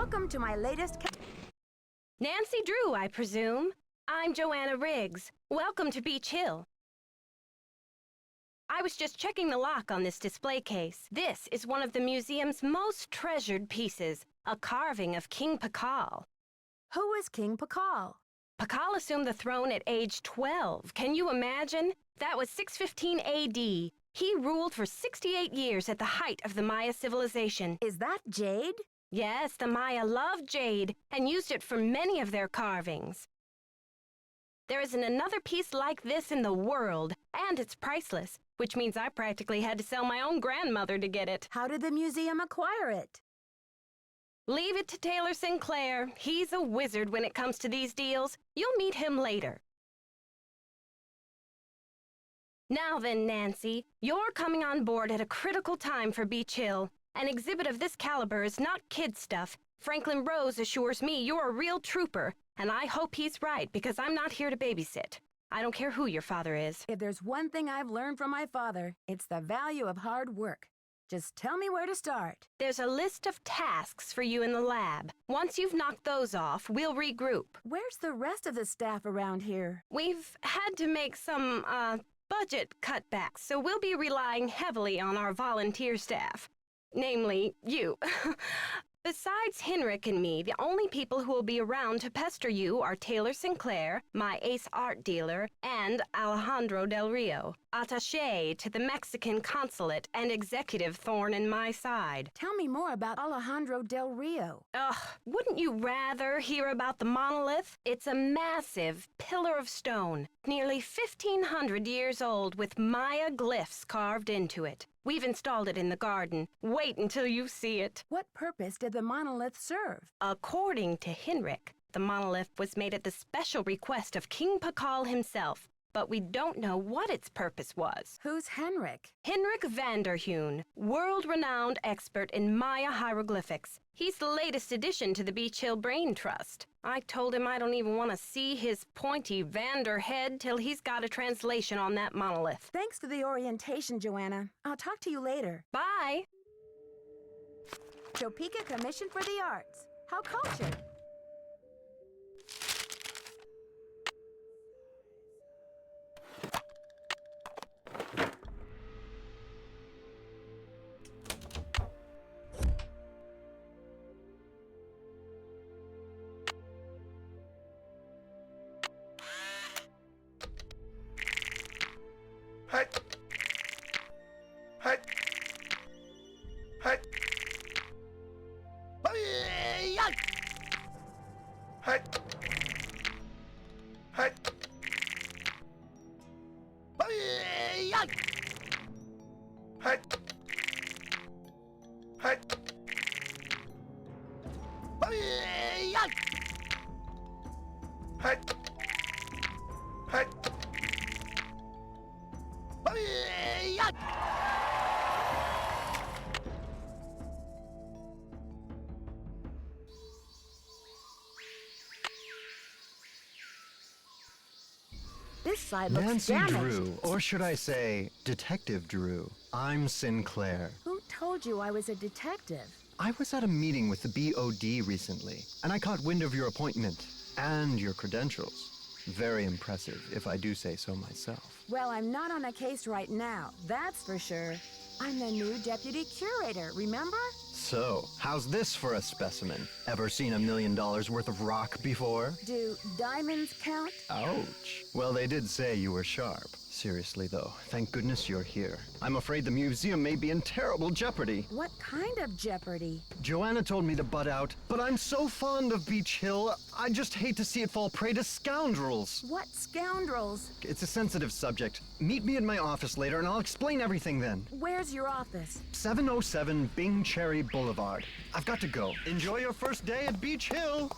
Welcome to my latest... Nancy Drew, I presume. I'm Joanna Riggs. Welcome to Beach Hill. I was just checking the lock on this display case. This is one of the museum's most treasured pieces, a carving of King Pakal. Who is King Pakal? Pakal assumed the throne at age 12. Can you imagine? That was 615 AD. He ruled for 68 years at the height of the Maya civilization. Is that jade? Yes, the Maya loved jade and used it for many of their carvings. There isn't another piece like this in the world, and it's priceless, which means I practically had to sell my own grandmother to get it. How did the museum acquire it? Leave it to Taylor Sinclair. He's a wizard when it comes to these deals. You'll meet him later. Now then, Nancy, you're coming on board at a critical time for Beach Hill. An exhibit of this caliber is not kid stuff. Franklin Rose assures me you're a real trooper, and I hope he's right because I'm not here to babysit. I don't care who your father is. If there's one thing I've learned from my father, it's the value of hard work. Just tell me where to start. There's a list of tasks for you in the lab. Once you've knocked those off, we'll regroup. Where's the rest of the staff around here? We've had to make some, budget cutbacks, so we'll be relying heavily on our volunteer staff. Namely, you. Besides Henrik and me, the only people who will be around to pester you are Taylor Sinclair, my ace art dealer, and Alejandro Del Rio, attaché to the Mexican consulate and executive thorn in my side. Tell me more about Alejandro Del Rio. Ugh, wouldn't you rather hear about the monolith? It's a massive pillar of stone, nearly 1,500 years old with Maya glyphs carved into it. We've installed it in the garden. Wait until you see it. What purpose did the monolith serve? According to Henrik, the monolith was made at the special request of King Pakal himself, but we don't know what its purpose was. Who's Henrik? Henrik Vanderheun, world-renowned expert in Maya hieroglyphics. He's the latest addition to the Beach Hill Brain Trust. I told him I don't even want to see his pointy Vander head till he's got a translation on that monolith. Thanks for the orientation, Joanna. I'll talk to you later. Bye! Topeka Commission for the Arts. How cultured. Hut. Hut. Hut. Hut. Hut. Hut. Hut. Hut. Hut. This side looks Nancy damaged. Drew, or should I say, Detective Drew. I'm Sinclair. Who told you I was a detective? I was at a meeting with the BOD recently, and I caught wind of your appointment and your credentials. Very impressive, if I do say so myself. Well, I'm not on a case right now, that's for sure. I'm the new deputy curator, remember? So, how's this for a specimen? Ever seen $1 million worth of rock before? Do diamonds count? Ouch. Well, they did say you were sharp. Seriously, though, thank goodness you're here. I'm afraid the museum may be in terrible jeopardy. What kind of jeopardy? Joanna told me to butt out, but I'm so fond of Beach Hill, I just hate to see it fall prey to scoundrels. What scoundrels? It's a sensitive subject. Meet me in my office later and I'll explain everything then. Where's your office? 707 Bing Cherry Boulevard. I've got to go. Enjoy your first day at Beach Hill.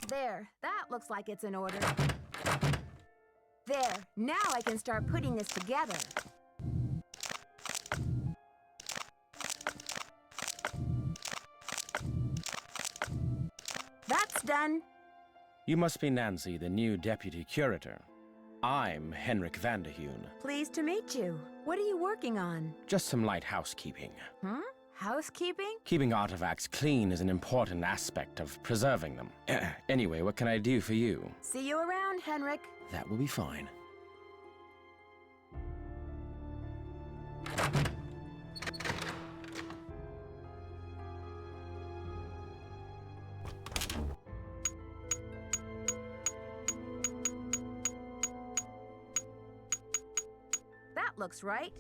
There, that looks like it's in order. There, now I can start putting this together. That's done. You must be Nancy, the new deputy curator. I'm Henrik Vanderheun. Pleased to meet you. What are you working on? Just some light housekeeping. Huh? Housekeeping? Keeping artifacts clean is an important aspect of preserving them. Anyway, what can I do for you? See you around, Henrik. That will be fine. That looks right.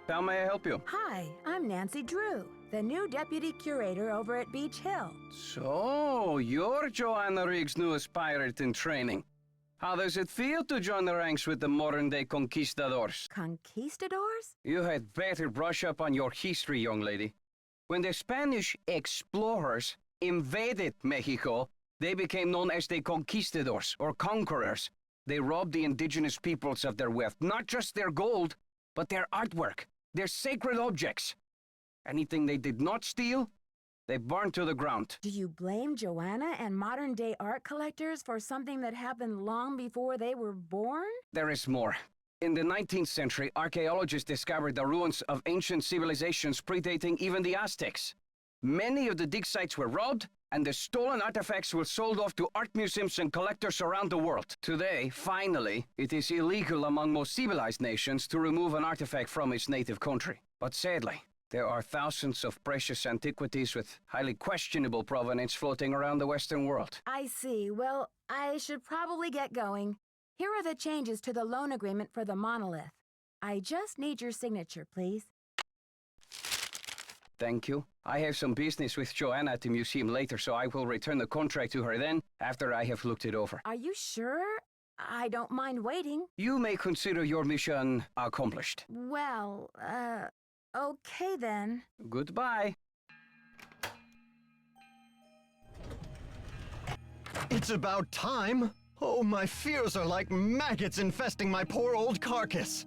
How may I help you? Hi, I'm Nancy Drew, the new deputy curator over at Beach Hill. So, you're Joanna Riggs' newest pirate in training. How does it feel to join the ranks with the modern-day conquistadors? Conquistadors? You had better brush up on your history, young lady. When the Spanish explorers invaded Mexico, they became known as the conquistadors, or conquerors. They robbed the indigenous peoples of their wealth, not just their gold, but their artwork, their sacred objects. Anything they did not steal, they burned to the ground. Do you blame Joanna and modern-day art collectors for something that happened long before they were born? There is more. In the 19th century, archaeologists discovered the ruins of ancient civilizations predating even the Aztecs. Many of the dig sites were robbed, and the stolen artifacts were sold off to art museums and collectors around the world. Today, finally, it is illegal among most civilized nations to remove an artifact from its native country. But sadly, there are thousands of precious antiquities with highly questionable provenance floating around the Western world. I see. Well, I should probably get going. Here are the changes to the loan agreement for the monolith. I just need your signature, please. Thank you. I have some business with Joanna at the museum later, so I will return the contract to her then, after I have looked it over. Are you sure? I don't mind waiting. You may consider your mission accomplished. Well, okay then. Goodbye. It's about time! Oh, my fears are like maggots infesting my poor old carcass.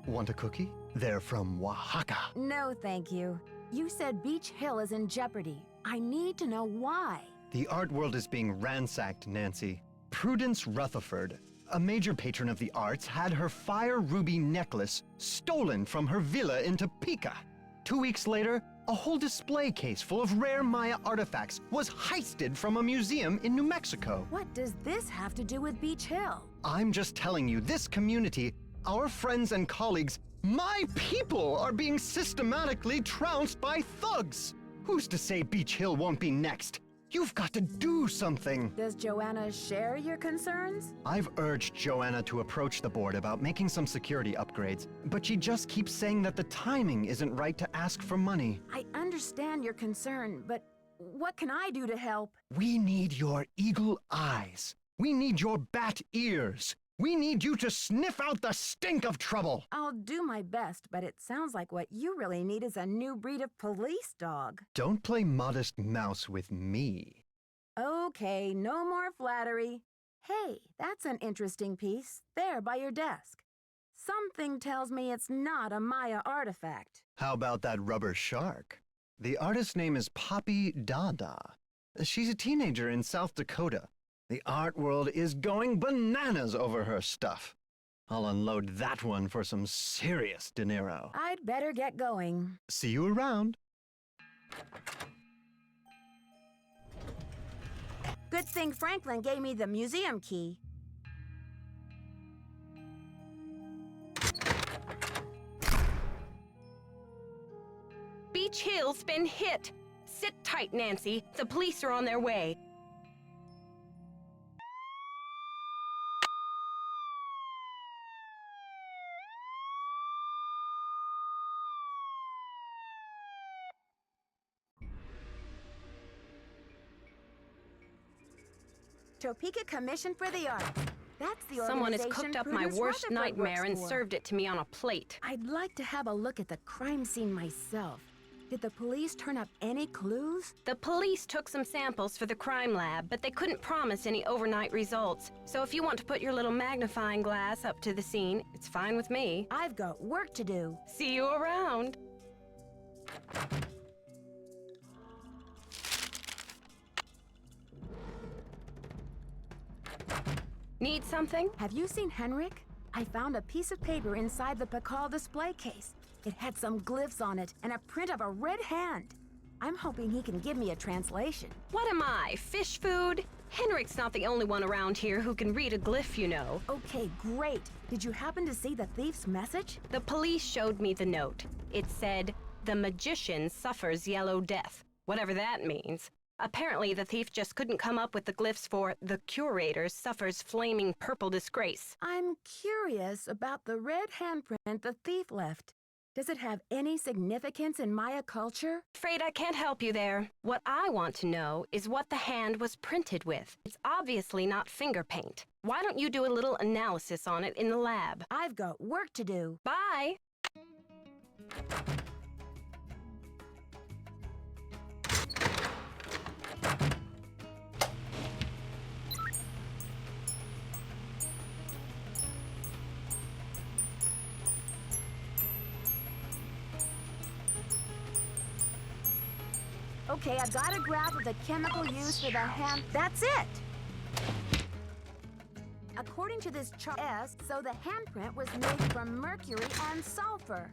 Want a cookie? They're from Oaxaca. No, thank you. You said Beach Hill is in jeopardy. I need to know why. The art world is being ransacked, Nancy. Prudence Rutherford, a major patron of the arts, had her fire ruby necklace stolen from her villa in Topeka. 2 weeks later, a whole display case full of rare Maya artifacts was heisted from a museum in New Mexico. What does this have to do with Beach Hill? I'm just telling you, this community, our friends and colleagues, my people are being systematically trounced by thugs. Who's to say Beach Hill won't be next? You've got to do something. Does Joanna share your concerns? I've urged Joanna to approach the board about making some security upgrades, but she just keeps saying that the timing isn't right to ask for money. I understand your concern, but what can I do to help? We need your eagle eyes. We need your bat ears. We need you to sniff out the stink of trouble. I'll do my best, but it sounds like what you really need is a new breed of police dog. Don't play modest mouse with me. Okay, no more flattery. Hey, that's an interesting piece, there by your desk. Something tells me it's not a Maya artifact. How about that rubber shark? The artist's name is Poppy Dada. She's a teenager in South Dakota. The art world is going bananas over her stuff. I'll unload that one for some serious dinero. I'd better get going. See you around. Good thing Franklin gave me the museum key. Beach Hill's been hit. Sit tight, Nancy. The police are on their way. Topeka Commission for the Arts. That's the Someone has organization cooked up my Prudence worst Rutherford nightmare works and for. served it to me on a plate. I'd like to have a look at the crime scene myself. Did the police turn up any clues? The police took some samples for the crime lab, but they couldn't promise any overnight results. So if you want to put your little magnifying glass up to the scene, it's fine with me. I've got work to do. See you around. Need something? Have you seen Henrik? I found a piece of paper inside the Pakal display case. It had some glyphs on it and a print of a red hand. I'm hoping he can give me a translation. What am I, fish food? Henrik's not the only one around here who can read a glyph, you know. Okay, great. Did you happen to see the thief's message? The police showed me the note. It said, "The magician suffers yellow death," whatever that means. Apparently, the thief just couldn't come up with the glyphs for "the curator suffers flaming purple disgrace." I'm curious about the red handprint the thief left. Does it have any significance in Maya culture? Afraid I can't help you there. What I want to know is what the hand was printed with. It's obviously not finger paint. Why don't you do a little analysis on it in the lab? I've got work to do. Bye! Okay, I've got a graph of the chemical used for the hand. That's it! According to this chart, so the handprint was made from mercury and sulfur.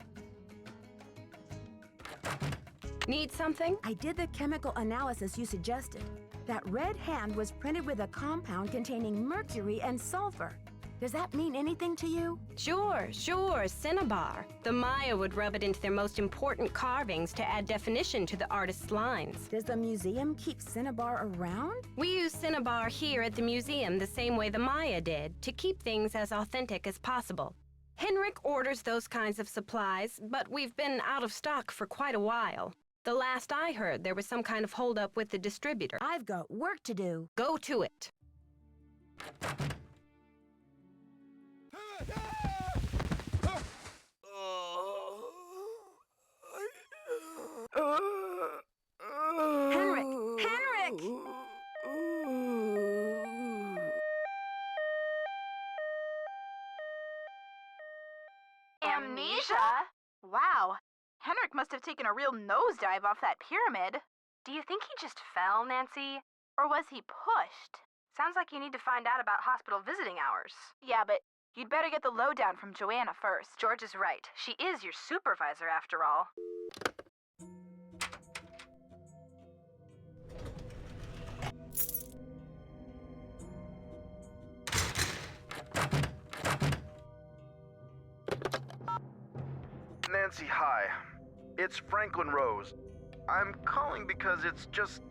Need something? I did the chemical analysis you suggested. That red hand was printed with a compound containing mercury and sulfur. Does that mean anything to you? Sure, cinnabar. The Maya would rub it into their most important carvings to add definition to the artist's lines. Does the museum keep cinnabar around? We use cinnabar here at the museum the same way the Maya did, to keep things as authentic as possible. Henrik orders those kinds of supplies, but we've been out of stock for quite a while. The last I heard, there was some kind of holdup with the distributor. I've got work to do. Go to it. Henrik! Henrik! Amnesia? Wow. Henrik must have taken a real nosedive off that pyramid. Do you think he just fell, Nancy? Or was he pushed? Sounds like you need to find out about hospital visiting hours. Yeah, but you'd better get the lowdown from Joanna first. George is right. She is your supervisor, after all. Nancy, hi. It's Franklin Rose. I'm calling because it's just...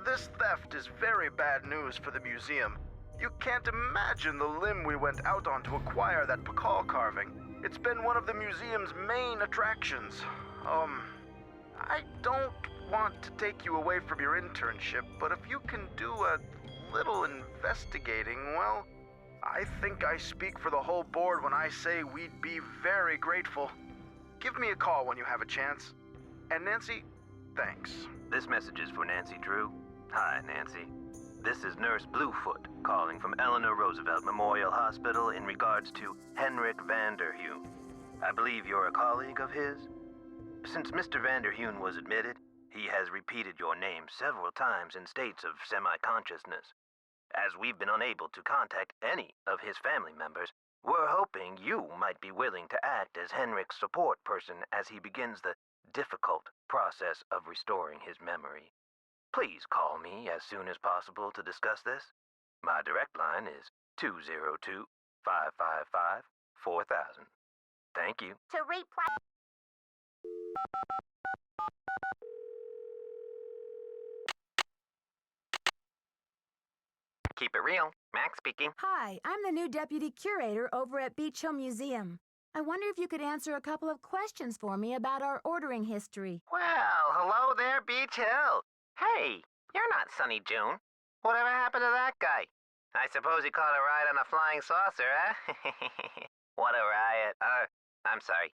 This theft is very bad news for the museum. You can't imagine the limb we went out on to acquire that Pakal carving. It's been one of the museum's main attractions. I don't want to take you away from your internship, but if you can do a little investigating, well, I think I speak for the whole board when I say we'd be very grateful. Give me a call when you have a chance. And Nancy, thanks. This message is for Nancy Drew. Hi, Nancy. This is Nurse Bluefoot calling from Eleanor Roosevelt Memorial Hospital in regards to Henrik Vanderheun. I believe you're a colleague of his? Since Mr. Vanderheun was admitted, he has repeated your name several times in states of semi-consciousness. As we've been unable to contact any of his family members, we're hoping you might be willing to act as Henrik's support person as he begins the difficult process of restoring his memory. Please call me as soon as possible to discuss this. My direct line is 202-555-4000. Thank you. To reply. Keep it real. Max speaking. Hi, I'm the new deputy curator over at Beach Hill Museum. I wonder if you could answer a couple of questions for me about our ordering history. Well, hello there, Beach Hill. Hey, you're not Sunny June. Whatever happened to that guy? I suppose he caught a ride on a flying saucer, huh? What a riot. I'm sorry.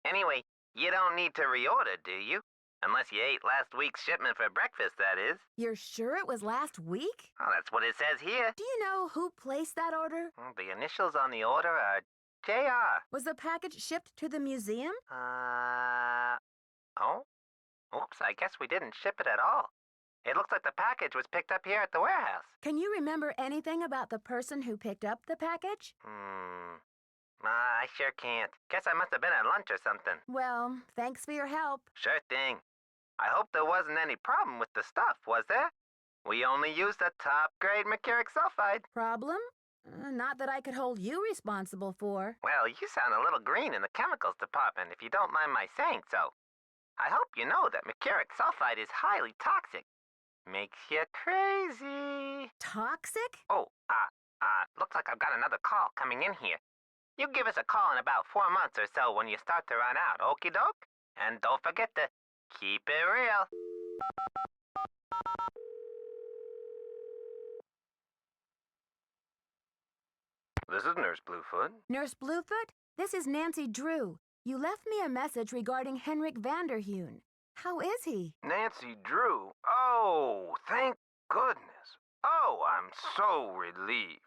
Anyway, you don't need to reorder, do you? Unless you ate last week's shipment for breakfast, that is. You're sure it was last week? Oh, that's what it says here. Do you know who placed that order? The initials on the order are JR. Was the package shipped to the museum? Oh? Oops, I guess we didn't ship it at all. It looks like the package was picked up here at the warehouse. Can you remember anything about the person who picked up the package? I sure can't. Guess I must have been at lunch or something. Well, thanks for your help. Sure thing. I hope there wasn't any problem with the stuff, was there? We only used the top-grade mercuric sulfide. Problem? Not that I could hold you responsible for. Well, you sound a little green in the chemicals department, if you don't mind my saying so. I hope you know that mercuric sulfide is highly toxic. Makes you crazy. Toxic? Oh, looks like I've got another call coming in here. You give us a call in about 4 months or so when you start to run out, okie doke? And don't forget to keep it real. This is Nurse Bluefoot. Nurse Bluefoot, this is Nancy Drew. You left me a message regarding Henrik Vanderheun. How is he? Nancy Drew? Oh, thank goodness. Oh, I'm so relieved.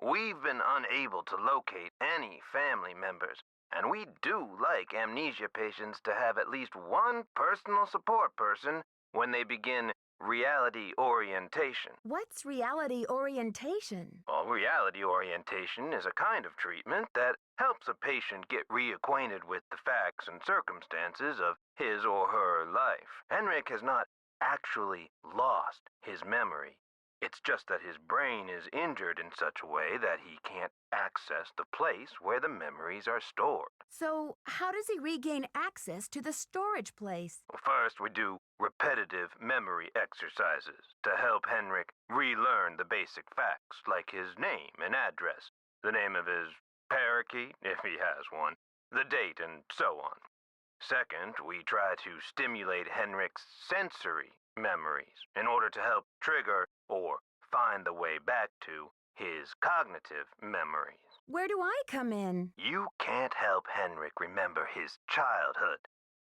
We've been unable to locate any family members, and we do like amnesia patients to have at least one personal support person when they begin reality orientation. What's reality orientation? Well, reality orientation is a kind of treatment that helps a patient get reacquainted with the facts and circumstances of his or her life. Henrik has not actually lost his memory. It's just that his brain is injured in such a way that he can't access the place where the memories are stored. So, how does he regain access to the storage place? Well, first, we do repetitive memory exercises to help Henrik relearn the basic facts, like his name and address, the name of his parakeet, if he has one, the date, and so on. Second, we try to stimulate Henrik's sensory memories in order to help trigger or find the way back to his cognitive memories. Where do I come in? You can't help Henrik remember his childhood,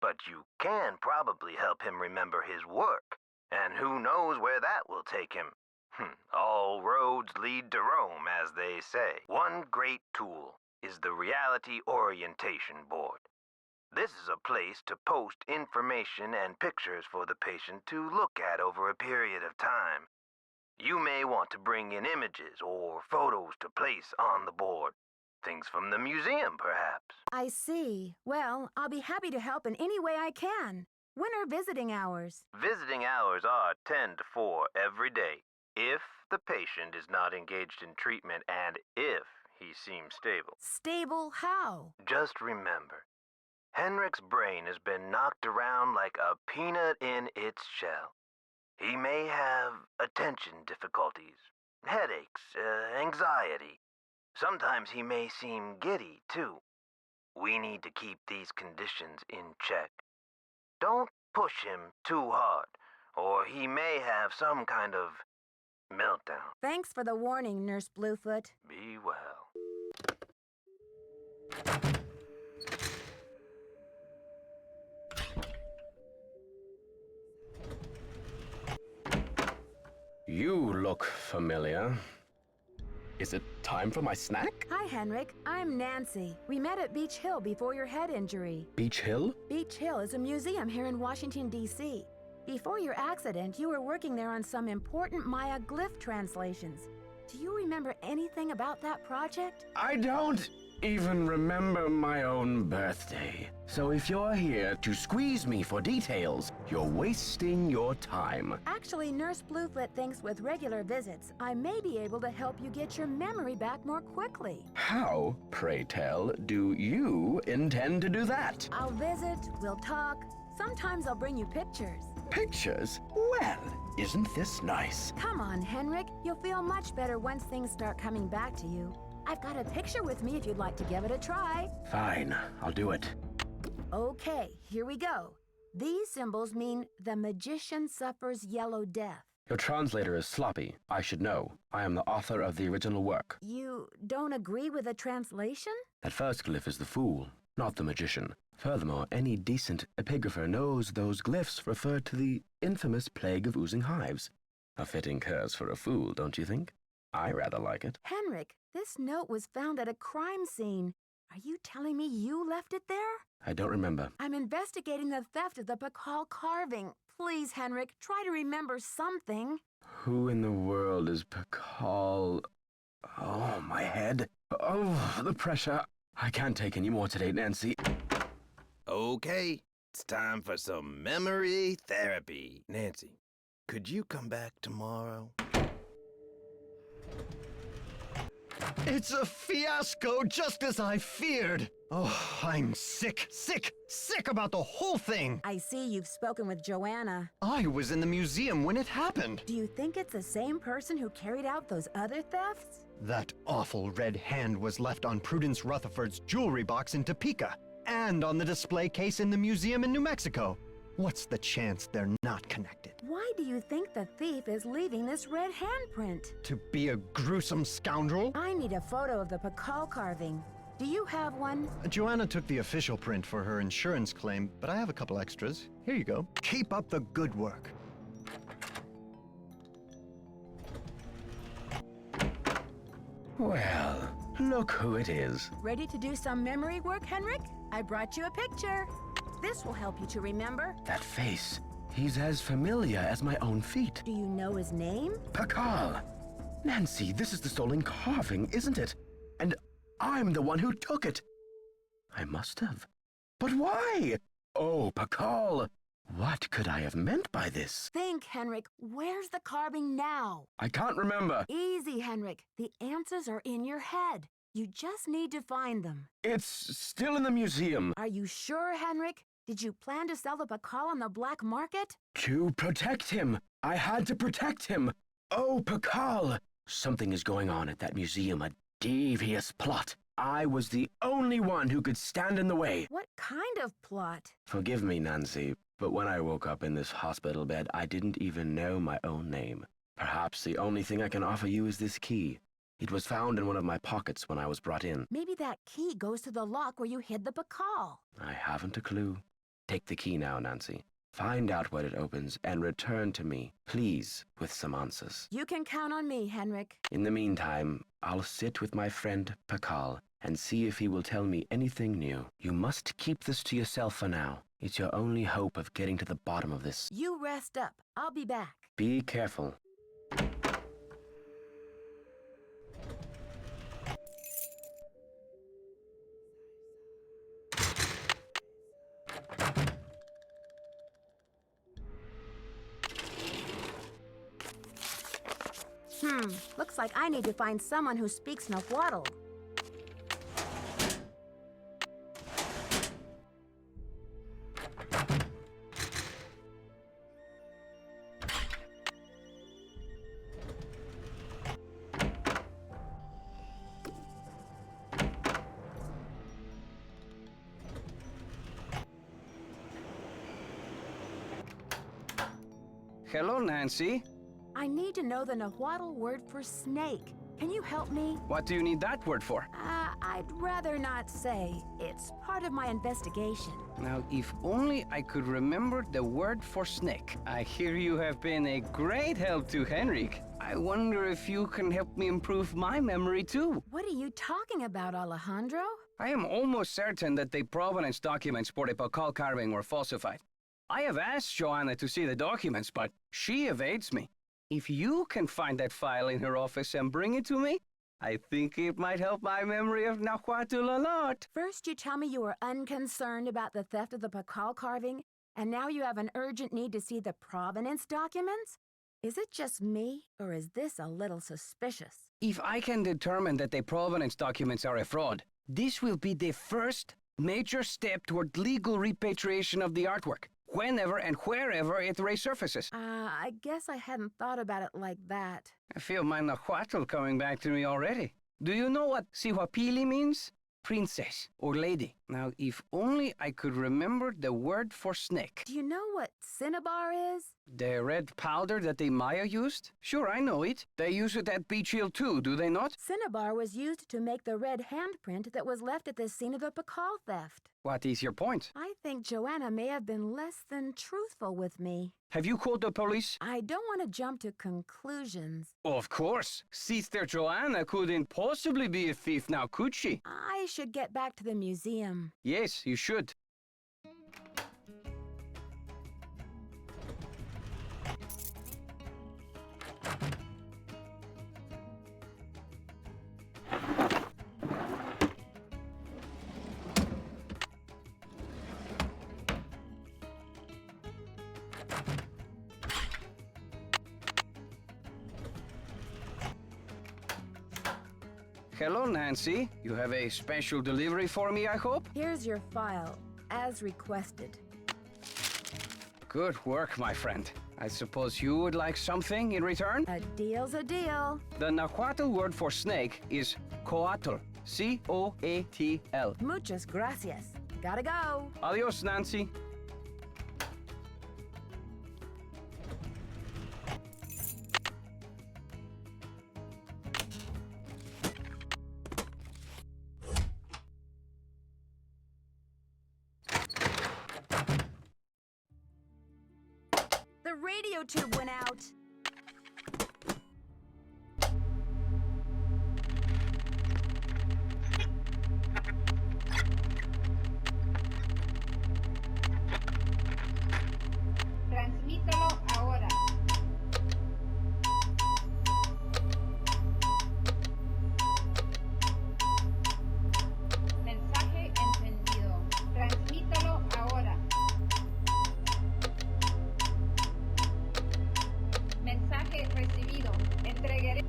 but you can probably help him remember his work, and who knows where that will take him. All roads lead to Rome, as they say. One great tool is the Reality Orientation Board. This is a place to post information and pictures for the patient to look at over a period of time. You may want to bring in images or photos to place on the board. Things from the museum, perhaps. I see. Well, I'll be happy to help in any way I can. When are visiting hours? Visiting hours are 10 to 4 every day, if the patient is not engaged in treatment and if he seems stable. Stable how? Just remember, Henrik's brain has been knocked around like a peanut in its shell. He may have attention difficulties, headaches, anxiety. Sometimes he may seem giddy, too. We need to keep these conditions in check. Don't push him too hard, or he may have some kind of meltdown. Thanks for the warning, Nurse Bluefoot. Be well. You look familiar. Is it time for my snack? Hi, Henrik. I'm Nancy. We met at Beach Hill before your head injury. Beach Hill? Beach Hill is a museum here in Washington, D.C. Before your accident, you were working there on some important Maya glyph translations. Do you remember anything about that project? I don't even remember my own birthday. So if you're here to squeeze me for details, you're wasting your time. Actually, Nurse Bluefoot thinks with regular visits, I may be able to help you get your memory back more quickly. How, pray tell, do you intend to do that? I'll visit, we'll talk. Sometimes I'll bring you pictures. Pictures? Well, isn't this nice? Come on, Henrik. You'll feel much better once things start coming back to you. I've got a picture with me if you'd like to give it a try. Fine, I'll do it. Okay, here we go. These symbols mean the magician suffers yellow death. Your translator is sloppy. I should know. I am the author of the original work. You don't agree with the translation? That first glyph is the fool. not the magician. Furthermore, any decent epigrapher knows those glyphs refer to the infamous plague of oozing hives. A fitting curse for a fool, don't you think? I rather like it. Henrik, this note was found at a crime scene. Are you telling me you left it there? I don't remember. I'm investigating the theft of the Pakal carving. Please, Henrik, try to remember something. Who in the world is Pakal? Oh, my head. Oh, the pressure. I can't take any more today, Nancy. Okay, it's time for some memory therapy. Nancy, could you come back tomorrow? It's a fiasco, just as I feared. Oh, I'm sick about the whole thing. I see you've spoken with Joanna. I was in the museum when it happened. Do you think it's the same person who carried out those other thefts? That awful red hand was left on Prudence Rutherford's jewelry box in Topeka, and on the display case in the museum in New Mexico. What's the chance they're not connected? Why do you think the thief is leaving this red handprint? To be a gruesome scoundrel? I need a photo of the Pakal carving. Do you have one? Joanna took the official print for her insurance claim, but I have a couple extras. Here you go. Keep up the good work. Well, look who it is. Ready to do some memory work, Henrik? I brought you a picture. This will help you to remember. That face. He's as familiar as my own feet. Do you know his name? Pakal! Nancy, this is the stolen carving, isn't it? And I'm the one who took it. I must have. But why? Oh, Pakal! What could I have meant by this? Think, Henrik. Where's the carving now? I can't remember. Easy, Henrik. The answers are in your head. You just need to find them. It's still in the museum. Are you sure, Henrik? Did you plan to sell the Pakal on the black market? To protect him. I had to protect him. Oh, Pakal! Something is going on at that museum, a devious plot. I was the only one who could stand in the way. What kind of plot? Forgive me, Nancy, but when I woke up in this hospital bed, I didn't even know my own name. Perhaps the only thing I can offer you is this key. It was found in one of my pockets when I was brought in. Maybe that key goes to the lock where you hid the Pakal. I haven't a clue. Take the key now, Nancy. Find out what it opens and return to me, please, with some answers. You can count on me, Henrik. In the meantime, I'll sit with my friend Pakal and see if he will tell me anything new. You must keep this to yourself for now. It's your only hope of getting to the bottom of this. You rest up. I'll be back. Be careful. Looks like I need to find someone who speaks Nahuatl. Hello, Nancy. I need to know the Nahuatl word for snake. Can you help me? What do you need that word for? I'd rather not say. It's part of my investigation. Now, if only I could remember the word for snake. I hear you have been a great help to Henrik. I wonder if you can help me improve my memory too. What are you talking about, Alejandro? I am almost certain that the provenance documents for the Pakal carving were falsified. I have asked Joanna to see the documents, but she evades me. If you can find that file in her office and bring it to me, I think it might help my memory of Nahuatl a lot. First, you tell me you were unconcerned about the theft of the Pakal carving, and now you have an urgent need to see the provenance documents? Is it just me, or is this a little suspicious? If I can determine that the provenance documents are a fraud, this will be the first major step toward legal repatriation of the artwork, whenever and wherever it resurfaces. I guess I hadn't thought about it like that. I feel my Nahuatl coming back to me already. Do you know what Sihuapili means? Princess or lady. Now, if only I could remember the word for snake. Do you know what cinnabar is? The red powder that the Maya used? Sure, I know it. They use it at Beach Hill too, do they not? Cinnabar was used to make the red handprint that was left at the scene of the Pakal theft. What is your point? I think Joanna may have been less than truthful with me. Have you called the police? I don't want to jump to conclusions. Of course. Sister Joanna couldn't possibly be a thief now, could she? I should get back to the museum. Yes, you should. Hello, Nancy. You have a special delivery for me, I hope? Here's your file, as requested. Good work, my friend. I suppose you would like something in return? A deal's a deal. The Nahuatl word for snake is coatl. C-O-A-T-L. Muchas gracias. Gotta go. Adios, Nancy. The radio tube went out. Transmítelo ahora. Mensaje encendido. Transmítelo ahora. Mensaje recibido. Entregaré.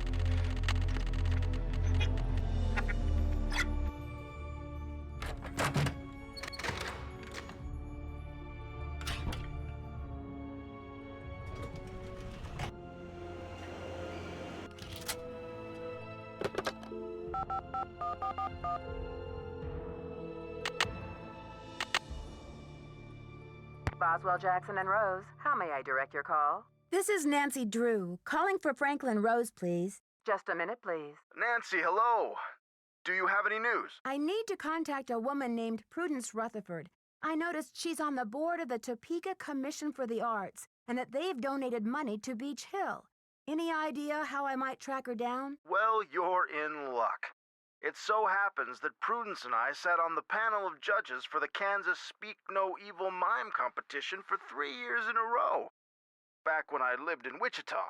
Boswell, Jackson, and Rose, how may I direct your call? This is Nancy Drew, calling for Franklin Rose, please. Just a minute, please. Nancy, hello. Do you have any news? I need to contact a woman named Prudence Rutherford. I noticed she's on the board of the Topeka Commission for the Arts, and that they've donated money to Beach Hill. Any idea how I might track her down? Well, you're in luck. It so happens that Prudence and I sat on the panel of judges for the Kansas Speak No Evil Mime competition for 3 years in a row, back when I lived in Wichita.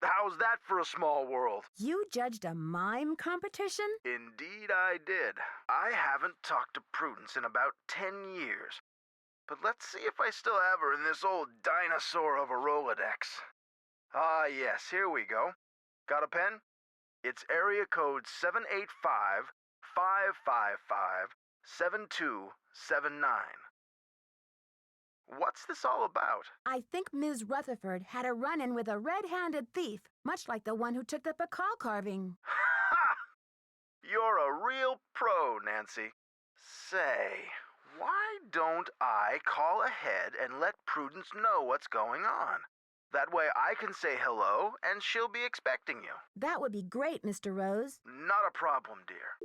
How's that for a small world? You judged a mime competition? Indeed I did. I haven't talked to Prudence in about 10 years. But let's see if I still have her in this old dinosaur of a Rolodex. Ah, yes, here we go. Got a pen? It's area code 785-555-7279. What's this all about? I think Ms. Rutherford had a run-in with a red-handed thief, much like the one who took the Pakal carving. Ha! You're a real pro, Nancy. Say, why don't I call ahead and let Prudence know what's going on? That way I can say hello and she'll be expecting you. That would be great, Mr. Rose. Not a problem, dear.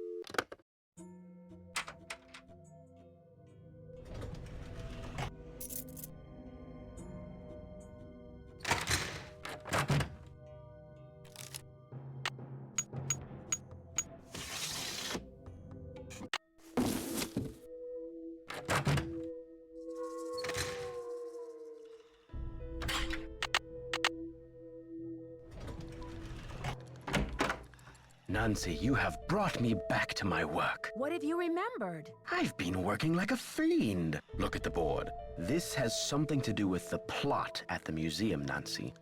Nancy, you have brought me back to my work. What have you remembered? I've been working like a fiend. Look at the board. This has something to do with the plot at the museum, Nancy.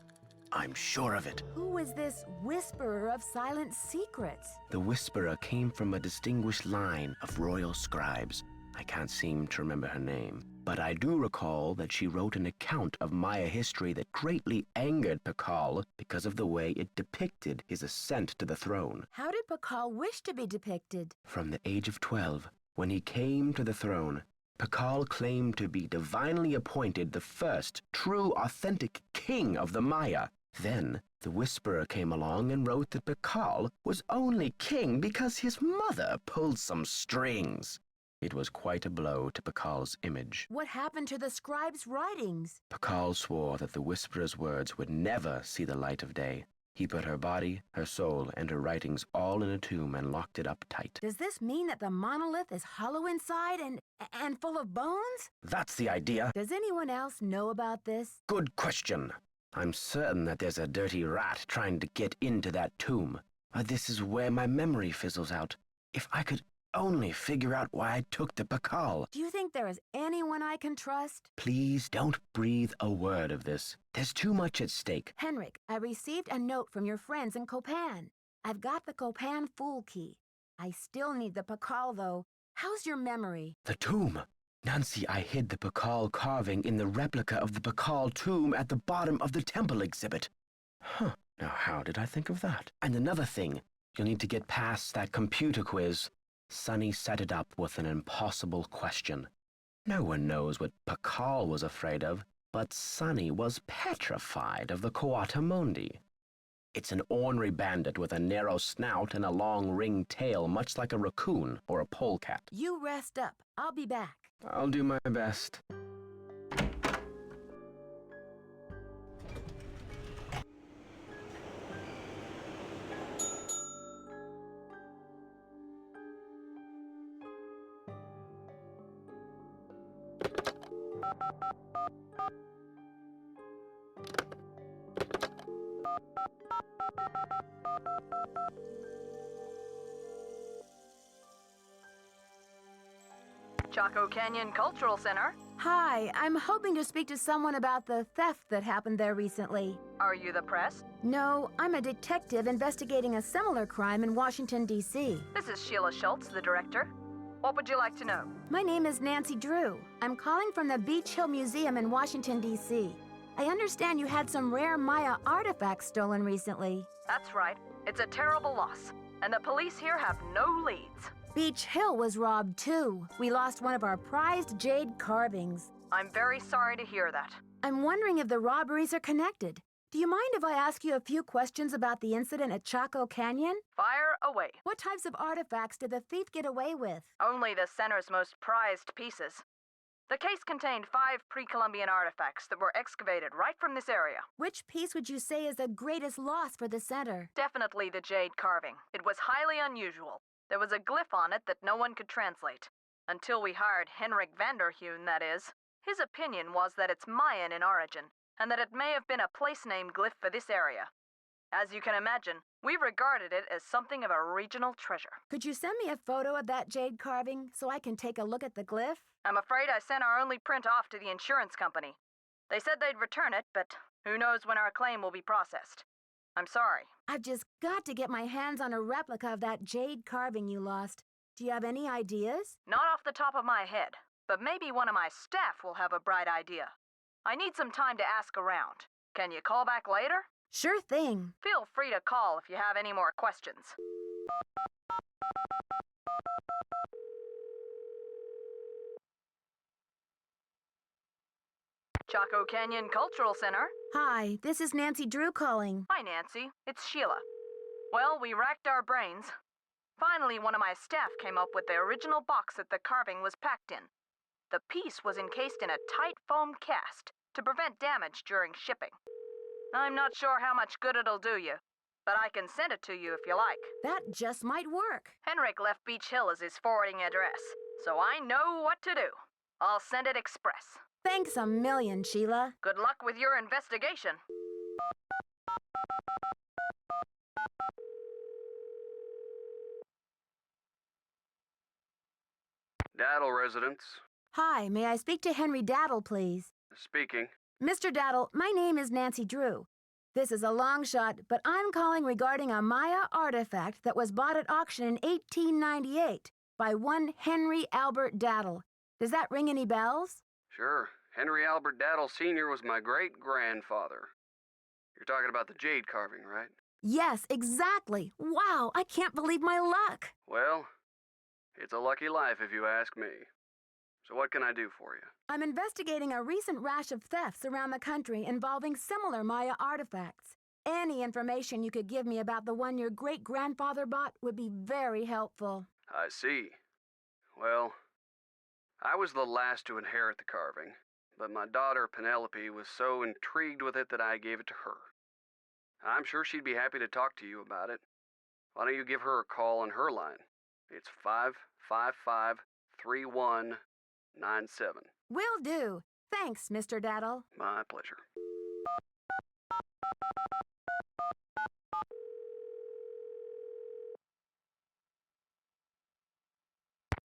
I'm sure of it. Who is this whisperer of silent secrets? The whisperer came from a distinguished line of royal scribes. I can't seem to remember her name, but I do recall that she wrote an account of Maya history that greatly angered Pakal because of the way it depicted his ascent to the throne. How did Pakal wish to be depicted? From the age of 12, When he came to the throne, Pakal claimed to be divinely appointed the first true authentic king of the Maya. Then the Whisperer came along and wrote that Pakal was only king because his mother pulled some strings. It was quite a blow to Pakal's image. What happened to the scribe's writings? Pakal swore that the Whisperer's words would never see the light of day. He put her body, her soul, and her writings all in a tomb and locked it up tight. Does this mean that the monolith is hollow inside and full of bones? That's the idea. Does anyone else know about this? Good question. I'm certain that there's a dirty rat trying to get into that tomb. This is where my memory fizzles out. If I could only figure out why I took the Pakal. Do you think there is anyone I can trust? Please don't breathe a word of this. There's too much at stake. Henrik, I received a note from your friends in Copan. I've got the Copan Fool Key. I still need the Pakal, though. How's your memory? The tomb. Nancy, I hid the Pakal carving in the replica of the Pakal tomb at the bottom of the temple exhibit. Now how did I think of that? And another thing, you'll need to get past that computer quiz. Sonny set it up with an impossible question. No one knows what Pakal was afraid of, but Sonny was petrified of the Coatamundi. It's an ornery bandit with a narrow snout and a long ringed tail, much like a raccoon or a polecat. You rest up. I'll be back. I'll do my best. Chaco Canyon Cultural Center. Hi, I'm hoping to speak to someone about the theft that happened there recently. Are you the press? No, I'm a detective investigating a similar crime in Washington, D.C. This is Sheila Schultz, the director. What would you like to know? My name is Nancy Drew. I'm calling from the Beach Hill Museum in Washington, D.C. I understand you had some rare Maya artifacts stolen recently. That's right. It's a terrible loss, and the police here have no leads. Beach Hill was robbed, too. We lost one of our prized jade carvings. I'm very sorry to hear that. I'm wondering if the robberies are connected. Do you mind if I ask you a few questions about the incident at Chaco Canyon? Fire away. What types of artifacts did the thief get away with? Only the center's most prized pieces. The case contained 5 pre-Columbian artifacts that were excavated right from this area. Which piece would you say is the greatest loss for the center? Definitely the jade carving. It was highly unusual. There was a glyph on it that no one could translate. Until we hired Henrik Vanderheun, that is. His opinion was that it's Mayan in origin, and that it may have been a place-name glyph for this area. As you can imagine, we regarded it as something of a regional treasure. Could you send me a photo of that jade carving so I can take a look at the glyph? I'm afraid I sent our only print off to the insurance company. They said they'd return it, but who knows when our claim will be processed. I'm sorry. I've just got to get my hands on a replica of that jade carving you lost. Do you have any ideas? Not off the top of my head, but maybe one of my staff will have a bright idea. I need some time to ask around. Can you call back later? Sure thing. Feel free to call if you have any more questions. Chaco Canyon Cultural Center. Hi, this is Nancy Drew calling. Hi, Nancy. It's Sheila. Well, we racked our brains. Finally, one of my staff came up with the original box that the carving was packed in. The piece was encased in a tight foam cast to prevent damage during shipping. I'm not sure how much good it'll do you, but I can send it to you if you like. That just might work. Henrik left Beach Hill as his forwarding address, so I know what to do. I'll send it express. Thanks a million, Sheila. Good luck with your investigation. Daddle residence. Hi, may I speak to Henry Daddle, please? Speaking. Mr. Daddle, my name is Nancy Drew. This is a long shot, but I'm calling regarding a Maya artifact that was bought at auction in 1898 by one Henry Albert Daddle. Does that ring any bells? Sure. Henry Albert Daddle Sr. was my great-grandfather. You're talking about the jade carving, right? Yes, exactly. Wow, I can't believe my luck. Well, It's a lucky life if you ask me. So what can I do for you? I'm investigating a recent rash of thefts around the country involving similar Maya artifacts. Any information you could give me about the one your great-grandfather bought would be very helpful. I see. Well, I was the last to inherit the carving, but my daughter Penelope was so intrigued with it that I gave it to her. I'm sure she'd be happy to talk to you about it. Why don't you give her a call on her line? It's 555-3197. Will do. Thanks, Mr. Daddle. My pleasure.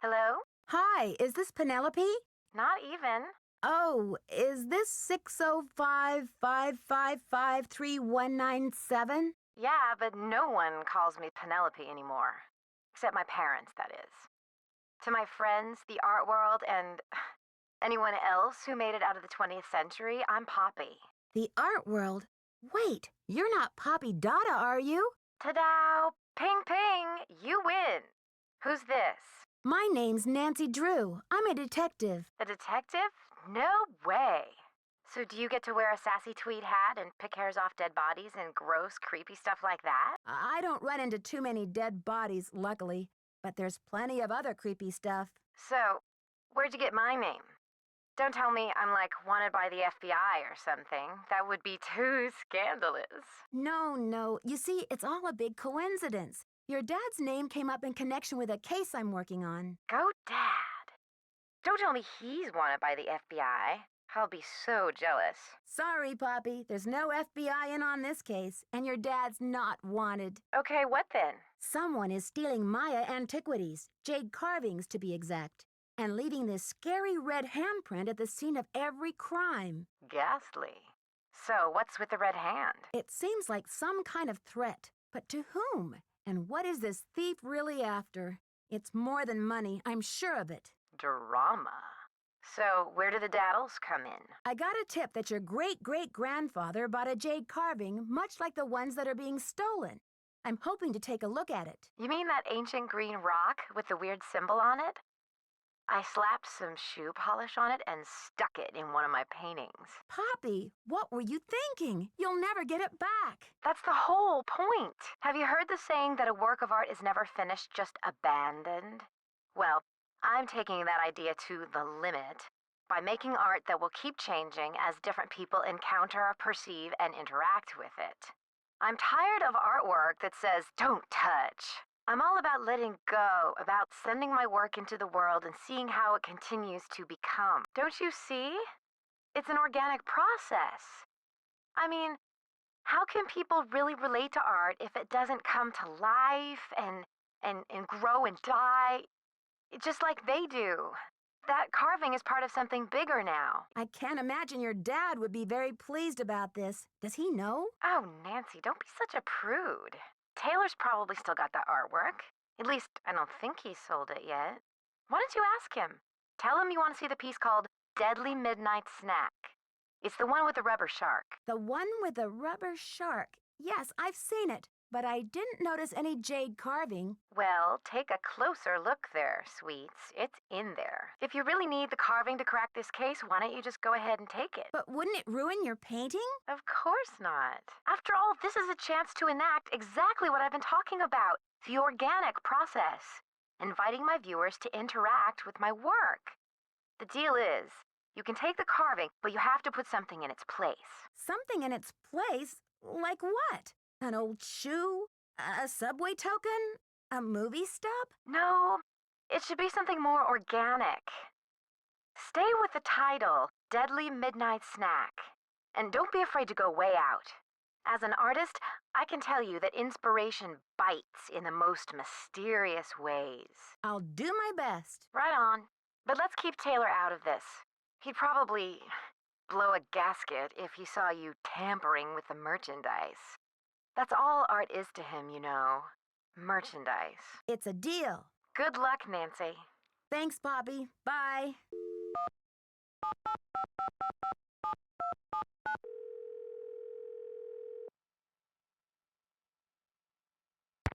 Hello? Hi, is this Penelope? Not even. Oh, is this 605-555-3197? Yeah, but no one calls me Penelope anymore. Except my parents, that is. To my friends, the art world, and anyone else who made it out of the 20th century, I'm Poppy. The art world? Wait, you're not Poppy Dada, are you? Ta-da! Ping ping! You win! Who's this? My name's Nancy Drew. I'm a detective. A detective? No way! So do you get to wear a sassy tweed hat and pick hairs off dead bodies and gross, creepy stuff like that? I don't run into too many dead bodies, luckily, but there's plenty of other creepy stuff. So, where'd you get my name? Don't tell me I'm like wanted by the FBI or something. That would be too scandalous. No. You see, it's all a big coincidence. Your dad's name came up in connection with a case I'm working on. Go Dad. Don't tell me he's wanted by the FBI. I'll be so jealous. Sorry, Poppy. There's no FBI in on this case, and your dad's not wanted. Okay, what then? Someone is stealing Maya antiquities, jade carvings to be exact, and leaving this scary red handprint at the scene of every crime. Ghastly. So, what's with the red hand? It seems like some kind of threat, but to whom? And what is this thief really after? It's more than money, I'm sure of it. Drama. So, where do the daddles come in? I got a tip that your great-great-grandfather bought a jade carving much like the ones that are being stolen. I'm hoping to take a look at it. You mean that ancient green rock with the weird symbol on it? I slapped some shoe polish on it and stuck it in one of my paintings. Poppy, what were you thinking? You'll never get it back. That's the whole point. Have you heard the saying that a work of art is never finished, just abandoned? Well, I'm taking that idea to the limit by making art that will keep changing as different people encounter, perceive, and interact with it. I'm tired of artwork that says, "Don't touch." I'm all about letting go, about sending my work into the world and seeing how it continues to become. Don't you see? It's an organic process. I mean, how can people really relate to art if it doesn't come to life and grow and die, just like they do? That carving is part of something bigger now. I can't imagine your dad would be very pleased about this. Does he know? Oh, Nancy, don't be such a prude. Taylor's probably still got that artwork. At least, I don't think he sold it yet. Why don't you ask him? Tell him you want to see the piece called Deadly Midnight Snack. It's the one with the rubber shark. The one with the rubber shark. Yes, I've seen it, but I didn't notice any jade carving. Well, take a closer look there, sweets. It's in there. If you really need the carving to crack this case, why don't you just go ahead and take it? But wouldn't it ruin your painting? Of course not. After all, this is a chance to enact exactly what I've been talking about. The organic process. Inviting my viewers to interact with my work. The deal is, you can take the carving, but you have to put something in its place. Something in its place? Like what? An old shoe? A subway token? A movie stub? No, it should be something more organic. Stay with the title, Deadly Midnight Snack. And don't be afraid to go way out. As an artist, I can tell you that inspiration bites in the most mysterious ways. I'll do my best. Right on. But let's keep Taylor out of this. He'd probably blow a gasket if he saw you tampering with the merchandise. That's all art is to him, you know. Merchandise. It's a deal. Good luck, Nancy. Thanks, Poppy. Bye.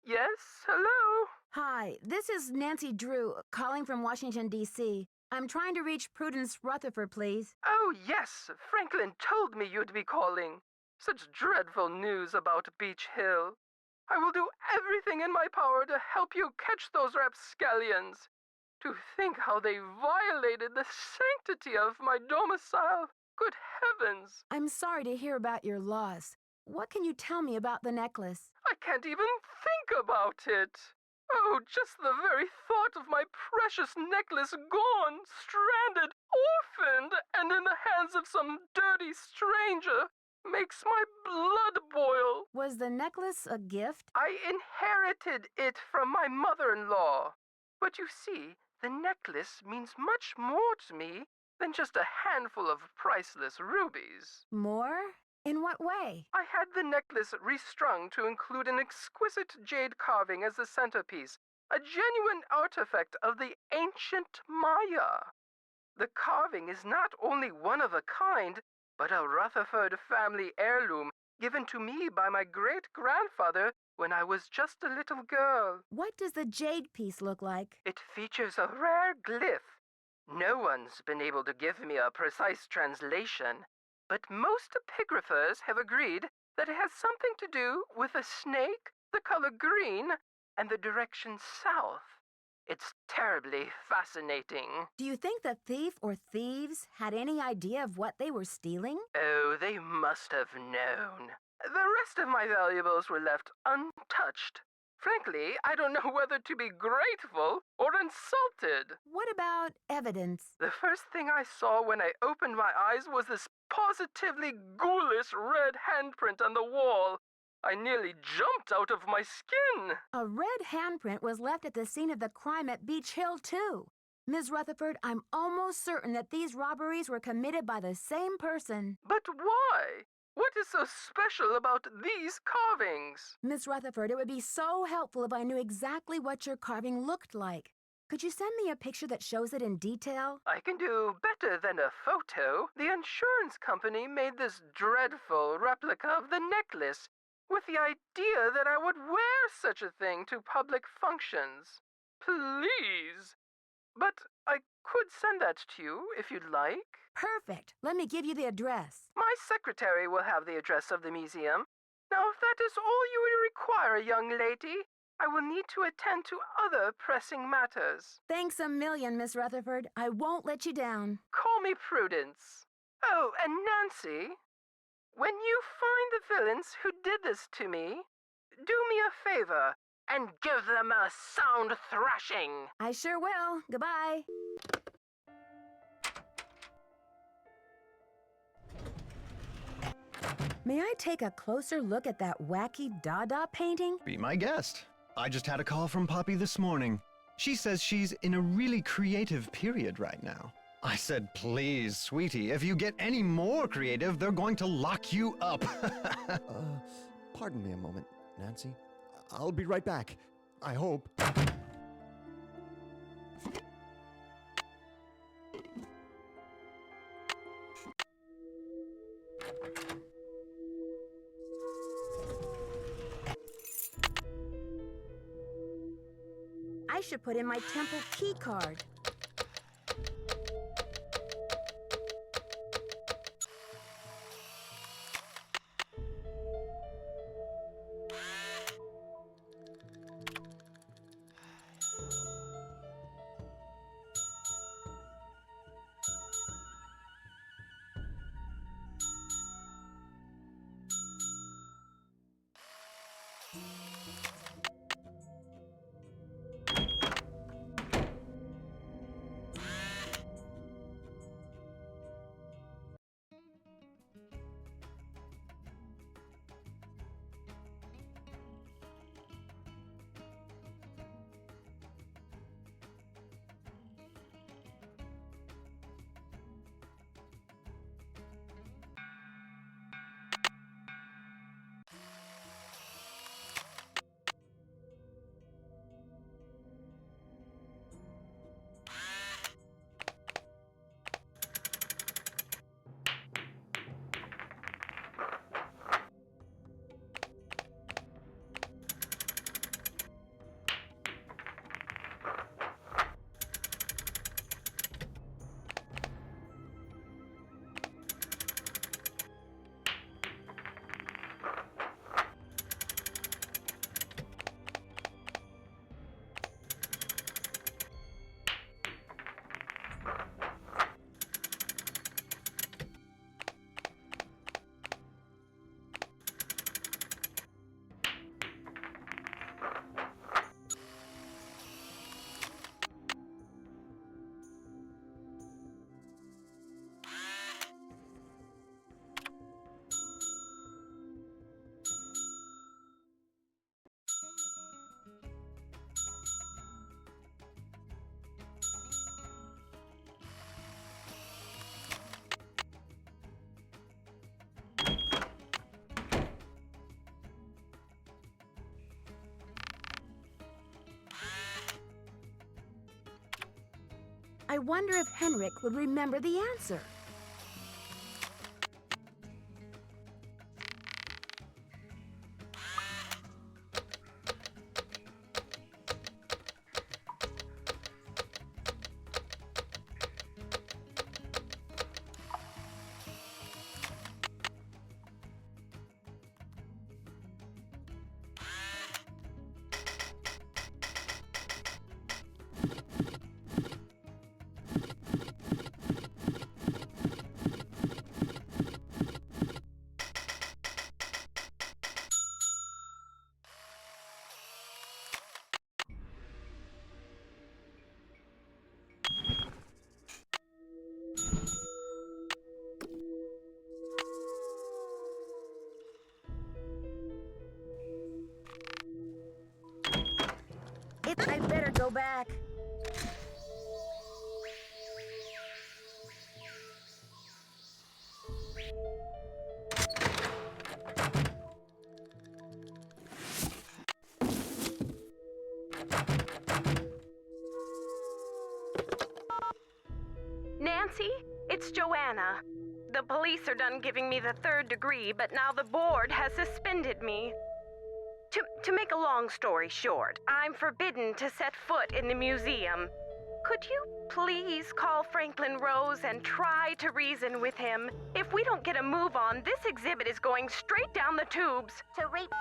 Yes, hello? Hi, this is Nancy Drew, calling from Washington, D.C. I'm trying to reach Prudence Rutherford, please. Oh, yes. Franklin told me you'd be calling. Such dreadful news about Beach Hill. I will do everything in my power to help you catch those rapscallions. To think how they violated the sanctity of my domicile. Good heavens! I'm sorry to hear about your loss. What can you tell me about the necklace? I can't even think about it. Oh, just the very thought of my precious necklace gone, stranded, orphaned, and in the hands of some dirty stranger makes my blood boil. Was the necklace a gift? I inherited it from my mother-in-law. But you see, the necklace means much more to me than just a handful of priceless rubies. More? In what way? I had the necklace restrung to include an exquisite jade carving as the centerpiece, a genuine artifact of the ancient Maya. The carving is not only one of a kind, but a Rutherford family heirloom given to me by my great-grandfather when I was just a little girl. What does the jade piece look like? It features a rare glyph. No one's been able to give me a precise translation, but most epigraphers have agreed that it has something to do with a snake, the color green, and the direction south. It's terribly fascinating. Do you think the thief or thieves had any idea of what they were stealing? Oh, they must have known. The rest of my valuables were left untouched. Frankly, I don't know whether to be grateful or insulted. What about evidence? The first thing I saw when I opened my eyes was this positively ghoulish red handprint on the wall. I nearly jumped out of my skin. A red handprint was left at the scene of the crime at Beach Hill, too. Ms. Rutherford, I'm almost certain that these robberies were committed by the same person. But why? What is so special about these carvings? Miss Rutherford, it would be so helpful if I knew exactly what your carving looked like. Could you send me a picture that shows it in detail? I can do better than a photo. The insurance company made this dreadful replica of the necklace with the idea that I would wear such a thing to public functions. Please. But I could send that to you if you'd like. Perfect. Let me give you the address. My secretary will have the address of the museum. Now, if that is all you would require, young lady, I will need to attend to other pressing matters. Thanks a million, Miss Rutherford. I won't let you down. Call me Prudence. Oh, and Nancy, when you find the villains who did this to me, do me a favor and give them a sound thrashing. I sure will. Goodbye. May I take a closer look at that wacky Dada painting? Be my guest. I just had a call from Poppy this morning. She says she's in a really creative period right now. I said, please, sweetie, if you get any more creative, they're going to lock you up. Pardon me a moment, Nancy. I'll be right back. I hope. I should put in my temple key card. I wonder if Henrik would remember the answer. I better go back. Nancy, it's Joanna. The police are done giving me the 3rd degree, but now the board has suspended me. To make a long story short, I'm forbidden to set foot in the museum. Could you please call Franklin Rose and try to reason with him? If we don't get a move on, this exhibit is going straight down the tubes. To rape.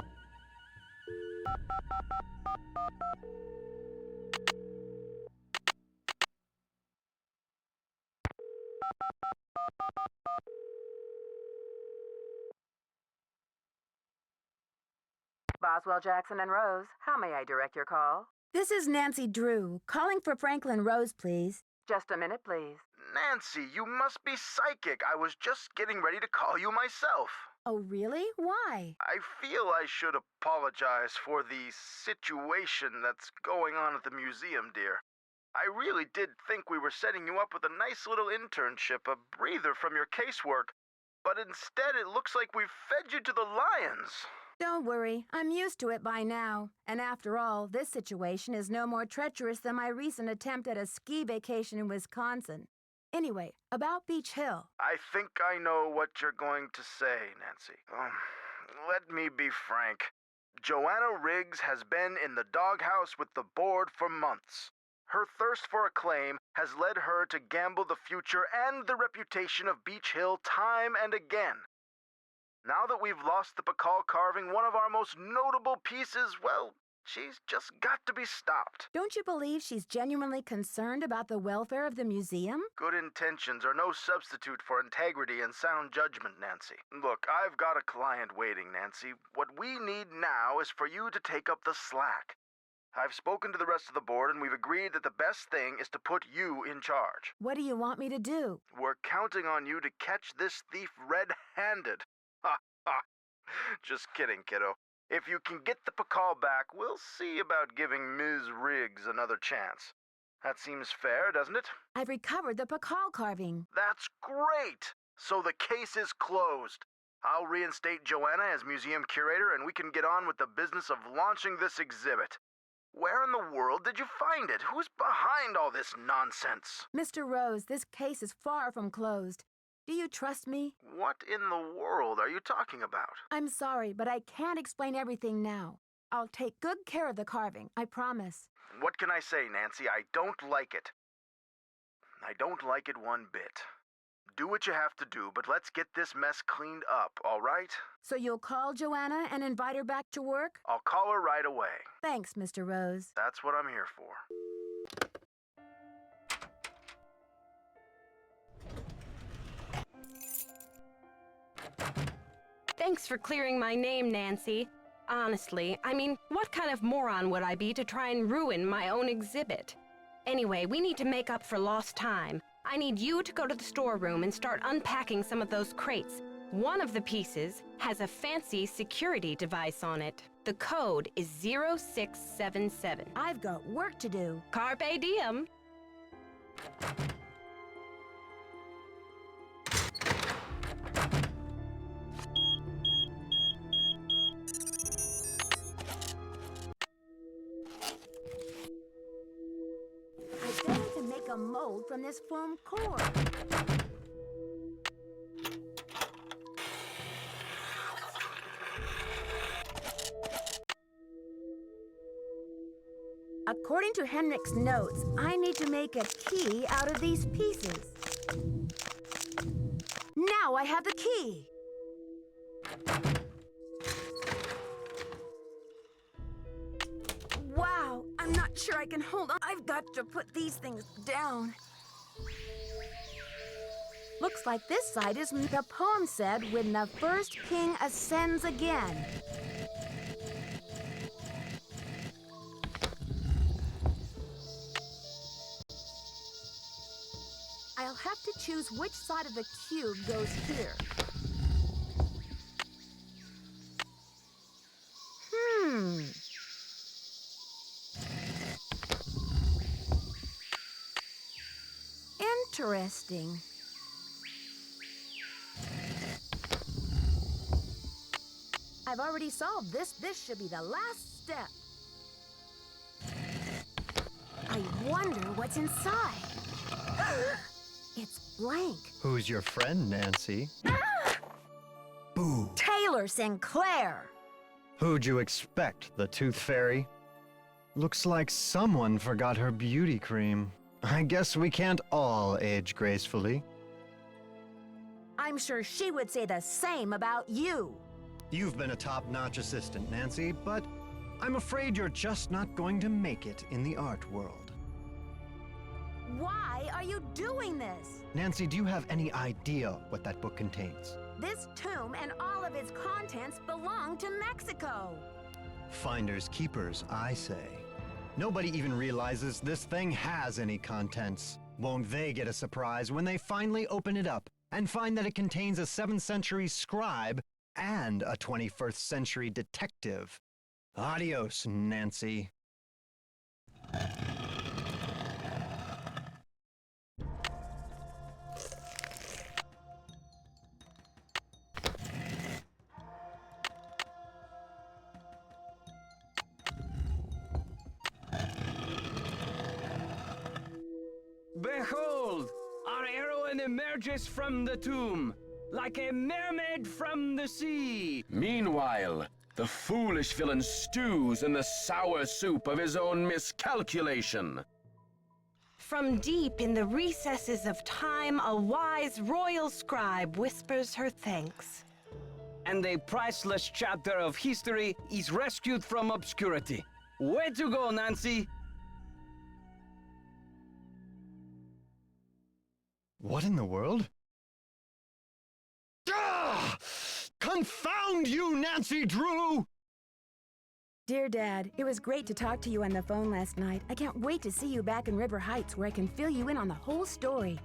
Boswell, Jackson, and Rose, how may I direct your call? This is Nancy Drew, calling for Franklin Rose, please. Just a minute, please. Nancy, you must be psychic. I was just getting ready to call you myself. Oh, really? Why? I feel I should apologize for the situation that's going on at the museum, dear. I really did think we were setting you up with a nice little internship, a breather from your casework, but instead it looks like we've fed you to the lions. Don't worry, I'm used to it by now. And after all, this situation is no more treacherous than my recent attempt at a ski vacation in Wisconsin. Anyway, about Beach Hill. I think I know what you're going to say, Nancy. Let me be frank. Joanna Riggs has been in the doghouse with the board for months. Her thirst for acclaim has led her to gamble the future and the reputation of Beach Hill time and again. Now that we've lost the Pakal carving, one of our most notable pieces, well, she's just got to be stopped. Don't you believe she's genuinely concerned about the welfare of the museum? Good intentions are no substitute for integrity and sound judgment, Nancy. Look, I've got a client waiting, Nancy. What we need now is for you to take up the slack. I've spoken to the rest of the board, and we've agreed that the best thing is to put you in charge. What do you want me to do? We're counting on you to catch this thief red-handed. Ha ha. Just kidding, kiddo. If you can get the Pakal back, we'll see about giving Ms. Riggs another chance. That seems fair, doesn't it? I've recovered the Pakal carving. That's great! So the case is closed. I'll reinstate Joanna as museum curator, and we can get on with the business of launching this exhibit. Where in the world did you find it? Who's behind all this nonsense? Mr. Rose, this case is far from closed. Do you trust me? What in the world are you talking about? I'm sorry, but I can't explain everything now. I'll take good care of the carving, I promise. What can I say, Nancy? I don't like it. I don't like it one bit. Do what you have to do, but let's get this mess cleaned up, all right? So you'll call Joanna and invite her back to work? I'll call her right away. Thanks, Mr. Rose. That's what I'm here for. Thanks for clearing my name, Nancy. Honestly, I mean, what kind of moron would I be to try and ruin my own exhibit? Anyway, we need to make up for lost time. I need you to go to the storeroom and start unpacking some of those crates. One of the pieces has a fancy security device on it. The code is 0677. I've got work to do. Carpe diem. I better to make a a mold from this foam core. According to Henrik's notes, I need to make a key out of these pieces. Now I have the key. Wow, I'm not sure I can hold on. I've got to put these things down. Looks like this side is the poem said, when the first king ascends again. I'll have to choose which side of the cube goes here. Interesting. I've already solved this. This should be the last step. I wonder what's inside. It's blank. Who's your friend, Nancy? Boo. Taylor Sinclair. Who'd you expect, the Tooth Fairy? Looks like someone forgot her beauty cream. I guess we can't all age gracefully. I'm sure she would say the same about you. You've been a top-notch assistant, Nancy, but I'm afraid you're just not going to make it in the art world. Why are you doing this? Nancy, do you have any idea what that book contains? This tomb and all of its contents belong to Mexico. Finders keepers, I say. Nobody even realizes this thing has any contents. Won't they get a surprise when they finally open it up and find that it contains a 7th century scribe and a 21st century detective? Adios, Nancy. Behold! Our heroine emerges from the tomb, like a mermaid from the sea. Meanwhile, the foolish villain stews in the sour soup of his own miscalculation. From deep in the recesses of time, a wise royal scribe whispers her thanks. And a priceless chapter of history is rescued from obscurity. Way to go, Nancy! What in the world? Ah! Confound you, Nancy Drew! Dear Dad, it was great to talk to you on the phone last night. I can't wait to see you back in River Heights where I can fill you in on the whole story.